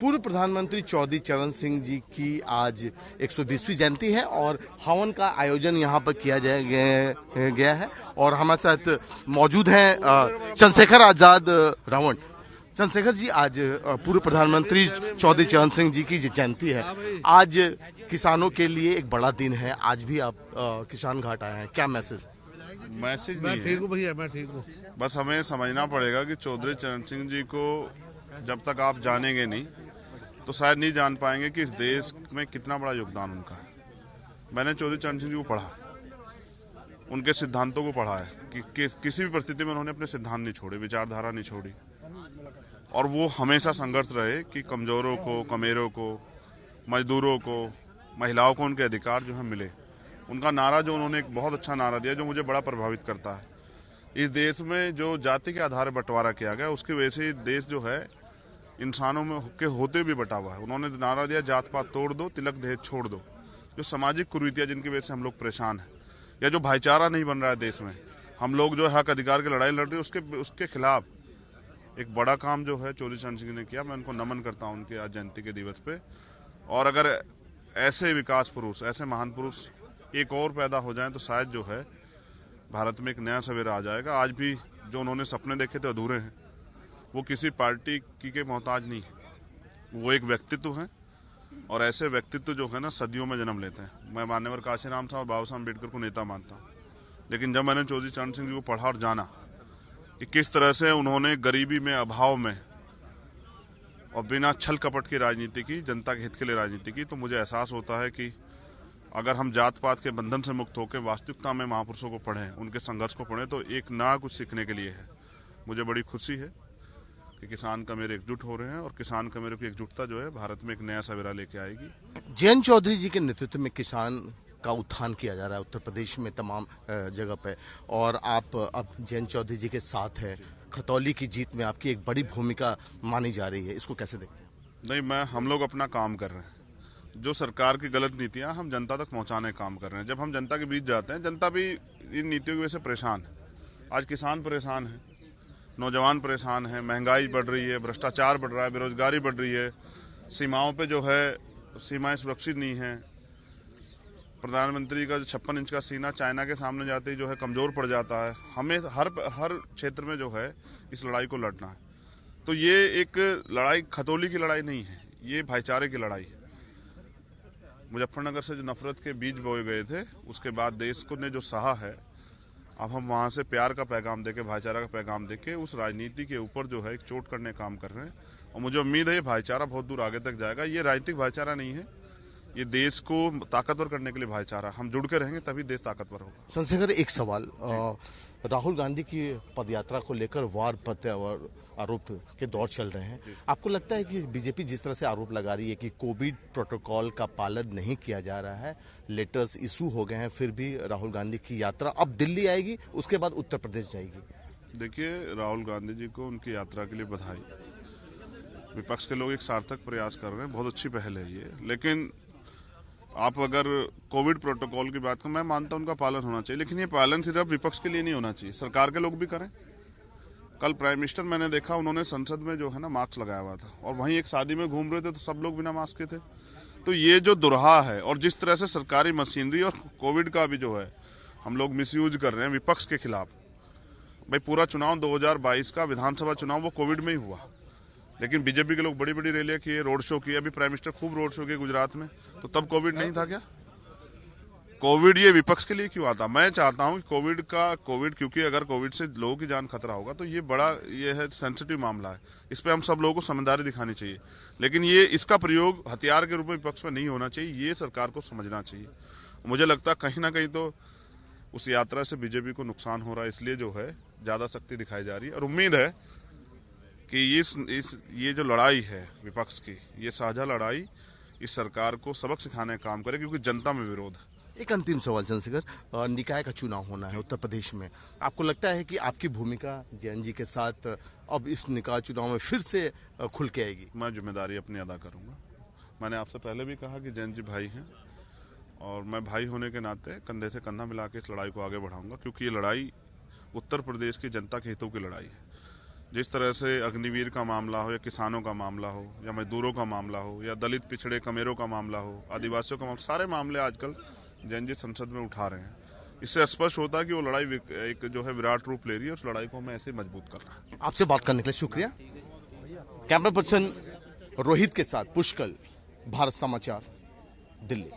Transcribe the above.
पूर्व प्रधानमंत्री चौधरी चरण सिंह जी की आज 120वीं जयंती है और हवन का आयोजन यहाँ पर किया गया है और हमारे साथ मौजूद हैं चंद्रशेखर आजाद रावण। चंद्रशेखर जी, आज पूर्व प्रधानमंत्री चौधरी चरण सिंह जी की जयंती है। आज किसानों के लिए एक बड़ा दिन है। आज भी आप किसान घाट आए हैं, क्या मैसेज नहीं मैं ठीक हूँ भैया, मैं ठीक हूँ। बस हमें समझना पड़ेगा कि चौधरी चरण सिंह जी को जब तक आप जानेंगे नहीं तो शायद नहीं जान पाएंगे कि इस देश में कितना बड़ा योगदान उनका है। मैंने चौधरी चरण सिंह जी को पढ़ा, उनके सिद्धांतों को पढ़ा है कि किसी भी परिस्थिति में उन्होंने अपने सिद्धांत नहीं छोड़े, विचारधारा नहीं छोड़ी और वो हमेशा संघर्ष रहे कि कमजोरों को, कमेरों को, मजदूरों को, महिलाओं को उनके अधिकार जो है मिले। उनका नारा जो उन्होंने एक बहुत अच्छा नारा दिया जो मुझे बड़ा प्रभावित करता है। इस देश में जो जाति के आधार पर बंटवारा किया गया उसकी वजह से देश जो है इंसानों में के होते भी बटा हुआ है। उन्होंने नारा दिया जात पात तोड़ दो, तिलक दहेज छोड़ दो। जो सामाजिक कुरीतियां जिनकी वजह से हम लोग परेशान हैं या जो भाईचारा नहीं बन रहा है देश में, हम लोग जो हक अधिकार की लड़ाई लड़ रहे हैं उसके खिलाफ एक बड़ा काम जो है चौधरी चरण सिंह ने किया। मैं उनको नमन करता हूं उनके आज जयंती के दिवस पे। और अगर ऐसे विकास पुरुष, ऐसे महान पुरुष एक और पैदा हो जाएं तो शायद जो है भारत में एक नया सवेरा आ जाएगा। आज भी जो उन्होंने सपने देखे थे अधूरे हैं। वो किसी पार्टी के मोहताज नहीं है, वो एक व्यक्तित्व है और ऐसे व्यक्तित्व जो है ना सदियों में जन्म लेते हैं। मैं मान्यवर काशीराम साहब और बाबा साहब अम्बेडकर को नेता मानता हूँ, लेकिन जब मैंने चौधरी चरण सिंह जी को पढ़ा और जाना कि किस तरह से उन्होंने गरीबी में, अभाव में और बिना छल कपट की राजनीति की, जनता के हित के लिए राजनीति की, तो मुझे एहसास होता है कि अगर हम जात पात के बंधन से मुक्त होकर वास्तविकता में महापुरुषों को पढ़ें, उनके संघर्ष को पढ़ें, तो एक नया कुछ सीखने के लिए है। मुझे बड़ी खुशी है कि किसान कमेरे एकजुट हो रहे हैं और किसान कमेरे की एकजुटता जो है भारत में एक नया सवेरा लेके आएगी। जयंत चौधरी जी के नेतृत्व में किसान का उत्थान किया जा रहा है उत्तर प्रदेश में तमाम जगह पे, और आप अब जयंत चौधरी जी के साथ है। खतौली की जीत में आपकी एक बड़ी भूमिका मानी जा रही है, इसको कैसे देखते हैं? नहीं, हम लोग अपना काम कर रहे हैं। जो सरकार की गलत नीतियां हम जनता तक पहुंचाने का काम कर रहे हैं। जब हम जनता के बीच जाते हैं, जनता भी इन नीतियों की वजह से परेशान है। आज किसान परेशान है, नौजवान परेशान है, महंगाई बढ़ रही है, भ्रष्टाचार बढ़ रहा है, बेरोजगारी बढ़ रही है, सीमाओं पे जो है सीमाएं सुरक्षित नहीं है। प्रधानमंत्री का जो 56 इंच का सीना चाइना के सामने जाते ही जो है कमजोर पड़ जाता है। हमें हर क्षेत्र में जो है इस लड़ाई को लड़ना है। तो ये एक लड़ाई खतौली की लड़ाई नहीं है, ये भाईचारे की लड़ाई है। मुजफ्फरनगर से जो नफरत के बीज बोए गए थे उसके बाद देश को ने जो सहा है, अब हम वहां से प्यार का पैगाम देके, भाईचारा का पैगाम देके उस राजनीति के ऊपर जो है एक चोट करने का काम कर रहे हैं। और मुझे उम्मीद है ये भाईचारा बहुत दूर आगे तक जाएगा। ये राजनीतिक भाईचारा नहीं है, ये देश को ताकतवर करने के लिए भाईचारा। हम जुड़ के रहेंगे तभी देश ताकतवर होगा। चंद्रशेखर, एक सवाल, राहुल गांधी की पदयात्रा को लेकर वार प्रत्यावर आरोप के दौर चल रहे हैं। आपको लगता है कि बीजेपी जिस तरह से आरोप लगा रही है कि कोविड प्रोटोकॉल का पालन नहीं किया जा रहा है, लेटर्स इशू हो गए हैं, फिर भी राहुल गांधी की यात्रा अब दिल्ली आएगी, उसके बाद उत्तर प्रदेश जाएगी? देखिए, राहुल गांधी जी को उनकी यात्रा के लिए बधाई। विपक्ष के लोग एक सार्थक प्रयास कर रहे हैं, बहुत अच्छी पहल है ये। लेकिन आप अगर कोविड प्रोटोकॉल की बात करें, मैं मानता हूं उनका पालन होना चाहिए, लेकिन ये पालन सिर्फ विपक्ष के लिए नहीं होना चाहिए, सरकार के लोग भी करें। कल प्राइम मिनिस्टर मैंने देखा, उन्होंने संसद में जो है ना मास्क लगाया हुआ था और वहीं एक शादी में घूम रहे थे तो सब लोग बिना मास्क के थे। तो ये जो दुरहा है और जिस तरह से सरकारी मशीनरी और कोविड का भी जो है हम लोग मिसयूज कर रहे हैं विपक्ष के खिलाफ। भाई, पूरा चुनाव 2022 का विधानसभा चुनाव वो कोविड में ही हुआ, लेकिन बीजेपी के लोग बड़ी बड़ी रैलियां किए, रोड शो किए। अभी प्राइम मिनिस्टर खूब रोड शो किए गुजरात में, तो तब कोविड नहीं था क्या? कोविड ये विपक्ष के लिए क्यों आता? मैं चाहता हूं कि कोविड क्योंकि अगर कोविड से लोगों की जान खतरा होगा तो ये है सेंसिटिव मामला है, इस पे हम सब लोगों को समझदारी दिखानी चाहिए। लेकिन ये इसका प्रयोग हथियार के रूप में विपक्ष में नहीं होना चाहिए, ये सरकार को समझना चाहिए। मुझे लगता है कहीं ना कहीं तो उस यात्रा से बीजेपी को नुकसान हो रहा है, इसलिए जो है ज्यादा सख्ती दिखाई जा रही है। और उम्मीद है कि ये जो लड़ाई है विपक्ष की, ये साझा लड़ाई इस सरकार को सबक सिखाने का काम करे, क्योंकि जनता में विरोध है। एक अंतिम सवाल चंद्रशेखर, निकाय का चुनाव होना है उत्तर प्रदेश में, आपको लगता है कि आपकी भूमिका जयंत जी के साथ अब इस निकाय चुनाव में फिर से खुल के आएगी? मैं जिम्मेदारी अपनी अदा करूंगा। मैंने आपसे पहले भी कहा कि जयंत जी भाई हैं और मैं भाई होने के नाते कंधे से कंधा मिला के इस लड़ाई को आगे बढ़ाऊंगा, क्योंकि ये लड़ाई उत्तर प्रदेश की जनता के हितों की लड़ाई है। जिस तरह से अग्निवीर का मामला हो या किसानों का मामला हो या मजदूरों का मामला हो या दलित पिछड़े कमेरों का मामला हो, आदिवासियों का मामला, सारे मामले आजकल जैन जी संसद में उठा रहे हैं। इससे स्पष्ट होता है कि वो लड़ाई एक जो है विराट रूप ले रही है। उस लड़ाई को हमें ऐसे मजबूत कर रहा है। आपसे बात करने के लिए शुक्रिया। कैमरा पर्सन रोहित के साथ पुष्कल, भारत समाचार, दिल्ली।